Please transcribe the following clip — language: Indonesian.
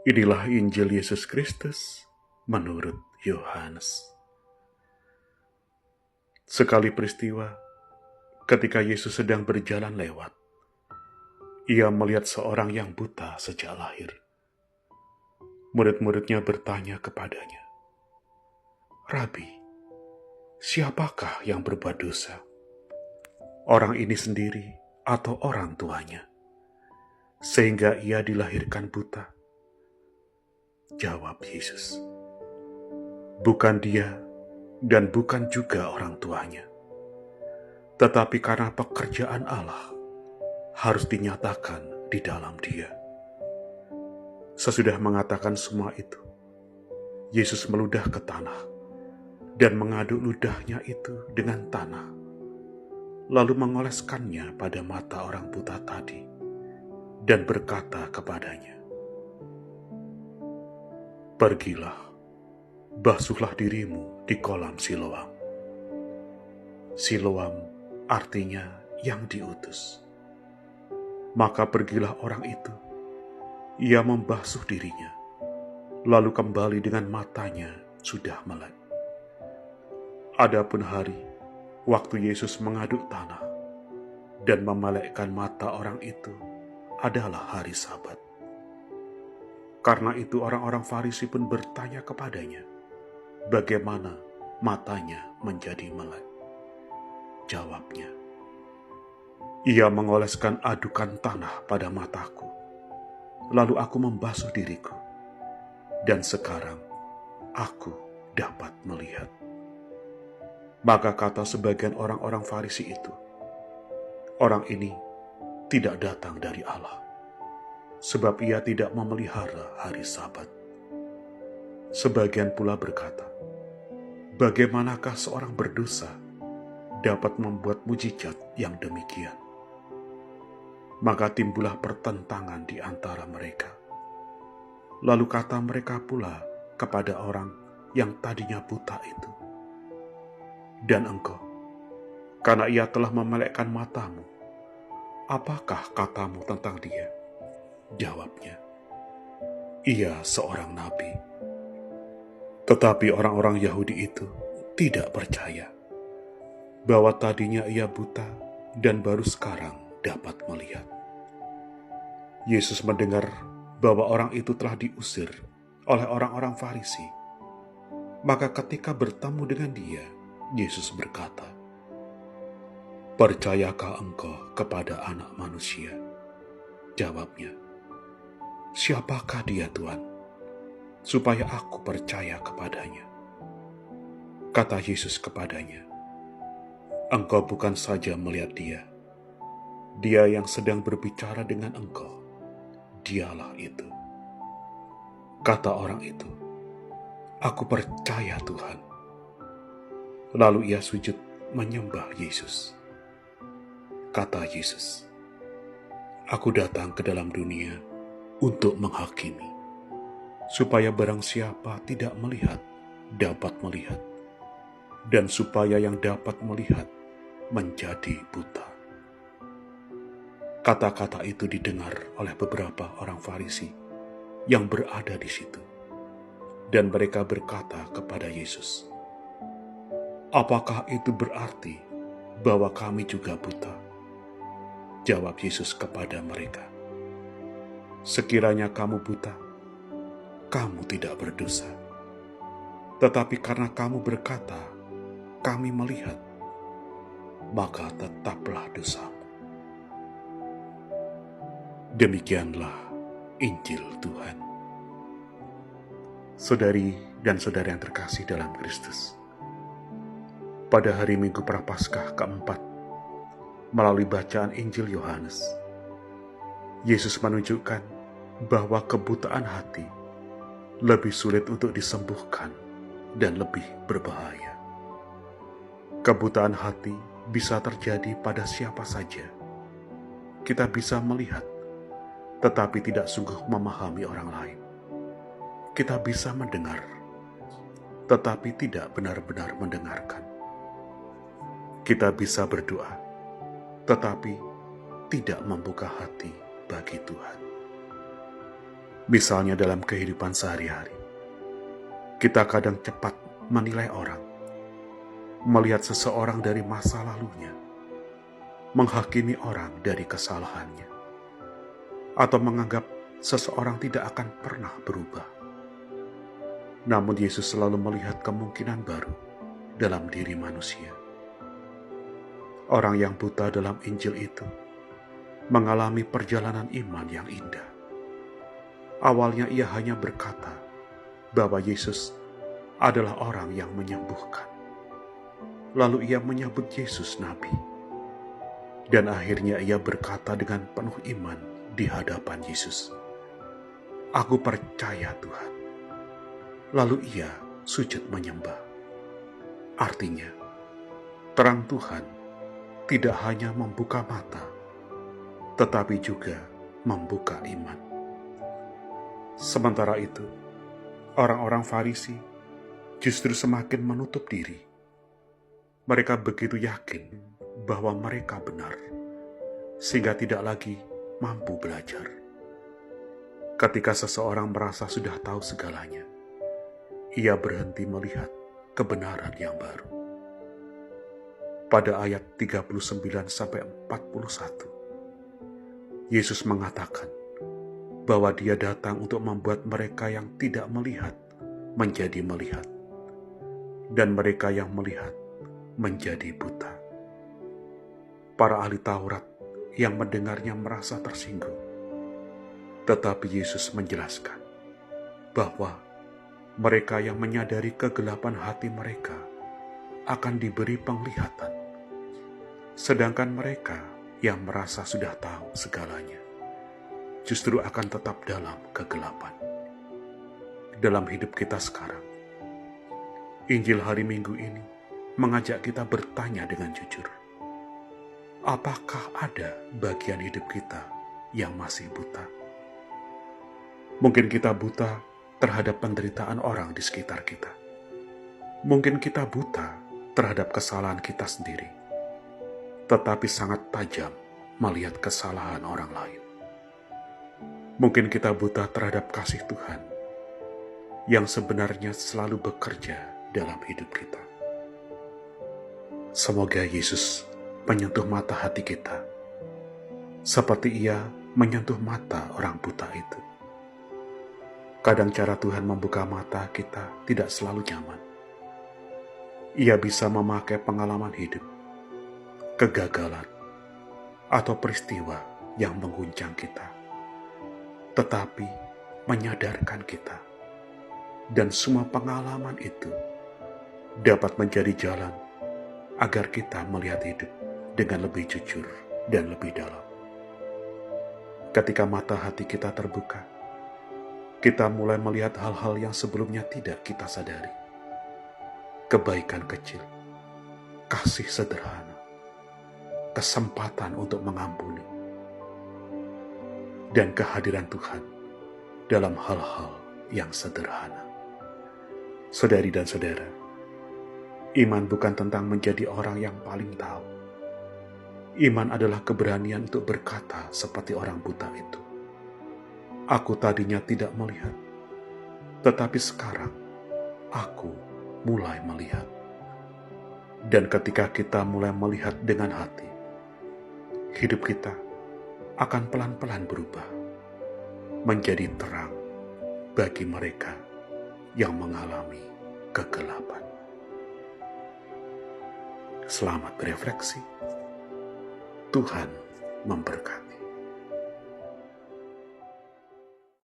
Inilah Injil Yesus Kristus menurut Yohanes. Sekali peristiwa, ketika Yesus sedang berjalan lewat, ia melihat seorang yang buta sejak lahir. Murid-muridnya bertanya kepadanya, "Rabi, siapakah yang berbuat dosa? Orang ini sendiri atau orang tuanya, sehingga ia dilahirkan buta?" Jawab Yesus, "Bukan dia dan bukan juga orang tuanya, tetapi karena pekerjaan Allah harus dinyatakan di dalam dia." Sesudah mengatakan semua itu, Yesus meludah ke tanah dan mengaduk ludahnya itu dengan tanah, lalu mengoleskannya pada mata orang buta tadi dan berkata kepadanya, "Pergilah, basuhlah dirimu di kolam Siloam." Siloam artinya yang diutus. Maka pergilah orang itu, ia membasuh dirinya, lalu kembali dengan matanya sudah melek. Adapun hari, waktu Yesus mengaduk tanah dan memelekkan mata orang itu adalah hari Sabat. Karena itu orang-orang Farisi pun bertanya kepadanya, bagaimana matanya menjadi melek. Jawabnya, "Ia mengoleskan adukan tanah pada mataku, lalu aku membasuh diriku, dan sekarang aku dapat melihat." Maka kata sebagian orang-orang Farisi itu, "Orang ini tidak datang dari Allah, sebab ia tidak memelihara hari Sabat." Sebagian pula berkata, "Bagaimanakah seorang berdosa dapat membuat mujizat yang demikian?" Maka timbullah pertentangan di antara mereka. Lalu kata mereka pula kepada orang yang tadinya buta itu, "Dan engkau, karena ia telah memelekkan matamu, apakah katamu tentang dia?" Jawabnya, "Ia seorang nabi." Tetapi orang-orang Yahudi itu tidak percaya bahwa tadinya ia buta dan baru sekarang dapat melihat. Yesus mendengar bahwa orang itu telah diusir oleh orang-orang Farisi. Maka ketika bertemu dengan dia, Yesus berkata, "Percayakah engkau kepada Anak Manusia?" Jawabnya, "Siapakah dia, Tuhan, supaya aku percaya kepadanya?" Kata Yesus kepadanya, "Engkau bukan saja melihat dia. Dia yang sedang berbicara dengan engkau, dialah itu." Kata orang itu, "Aku percaya, Tuhan." Lalu ia sujud menyembah Yesus. Kata Yesus, "Aku datang ke dalam dunia untuk menghakimi, supaya barang siapa tidak melihat, dapat melihat, dan supaya yang dapat melihat menjadi buta." Kata-kata itu didengar oleh beberapa orang Farisi yang berada di situ, dan mereka berkata kepada Yesus, "Apakah itu berarti bahwa kami juga buta?" Jawab Yesus kepada mereka, "Sekiranya kamu buta, kamu tidak berdosa. Tetapi karena kamu berkata, 'Kami melihat,' maka tetaplah dosamu." Demikianlah Injil Tuhan. Saudari dan saudara yang terkasih dalam Kristus, pada hari Minggu Prapaskah keempat, melalui bacaan Injil Yohanes, Yesus menunjukkan bahwa kebutaan hati lebih sulit untuk disembuhkan dan lebih berbahaya. Kebutaan hati bisa terjadi pada siapa saja. Kita bisa melihat, tetapi tidak sungguh memahami orang lain. Kita bisa mendengar, tetapi tidak benar-benar mendengarkan. Kita bisa berdoa, tetapi tidak membuka hati bagi Tuhan. Misalnya dalam kehidupan sehari-hari, kita kadang cepat menilai orang, melihat seseorang dari masa lalunya, menghakimi orang dari kesalahannya, atau menganggap seseorang tidak akan pernah berubah. Namun Yesus selalu melihat kemungkinan baru dalam diri manusia. Orang yang buta dalam Injil itu mengalami perjalanan iman yang indah. Awalnya ia hanya berkata bahwa Yesus adalah orang yang menyembuhkan. Lalu ia menyebut Yesus Nabi. Dan akhirnya ia berkata dengan penuh iman di hadapan Yesus, "Aku percaya Tuhan." Lalu ia sujud menyembah. Artinya, terang Tuhan tidak hanya membuka mata, tetapi juga membuka iman. Sementara itu, orang-orang Farisi justru semakin menutup diri. Mereka begitu yakin bahwa mereka benar, sehingga tidak lagi mampu belajar. Ketika seseorang merasa sudah tahu segalanya, ia berhenti melihat kebenaran yang baru. Pada ayat 39-41, Yesus mengatakan bahwa Dia datang untuk membuat mereka yang tidak melihat menjadi melihat, dan mereka yang melihat menjadi buta. Para ahli Taurat yang mendengarnya merasa tersinggung, tetapi Yesus menjelaskan bahwa mereka yang menyadari kegelapan hati mereka akan diberi penglihatan, sedangkan mereka yang merasa sudah tahu segalanya justru akan tetap dalam kegelapan. Dalam hidup kita sekarang, Injil hari Minggu ini mengajak kita bertanya dengan jujur, apakah ada bagian hidup kita yang masih buta? Mungkin kita buta terhadap penderitaan orang di sekitar kita. Mungkin kita buta terhadap kesalahan kita sendiri, tetapi sangat tajam melihat kesalahan orang lain. Mungkin kita buta terhadap kasih Tuhan yang sebenarnya selalu bekerja dalam hidup kita. Semoga Yesus menyentuh mata hati kita, seperti Ia menyentuh mata orang buta itu. Kadang cara Tuhan membuka mata kita tidak selalu nyaman. Ia bisa memakai pengalaman hidup, kegagalan, atau peristiwa yang mengguncang kita, tetapi menyadarkan kita, dan semua pengalaman itu dapat menjadi jalan agar kita melihat hidup dengan lebih jujur dan lebih dalam. Ketika mata hati kita terbuka, kita mulai melihat hal-hal yang sebelumnya tidak kita sadari. Kebaikan kecil, kasih sederhana, kesempatan untuk mengampuni, dan kehadiran Tuhan dalam hal-hal yang sederhana. Saudari dan saudara, iman bukan tentang menjadi orang yang paling tahu. Iman adalah keberanian untuk berkata seperti orang buta itu, "Aku tadinya tidak melihat, tetapi sekarang aku mulai melihat." Dan ketika kita mulai melihat dengan hati, hidup kita akan pelan-pelan berubah menjadi terang bagi mereka yang mengalami kegelapan. Selamat berefleksi. Tuhan memberkati.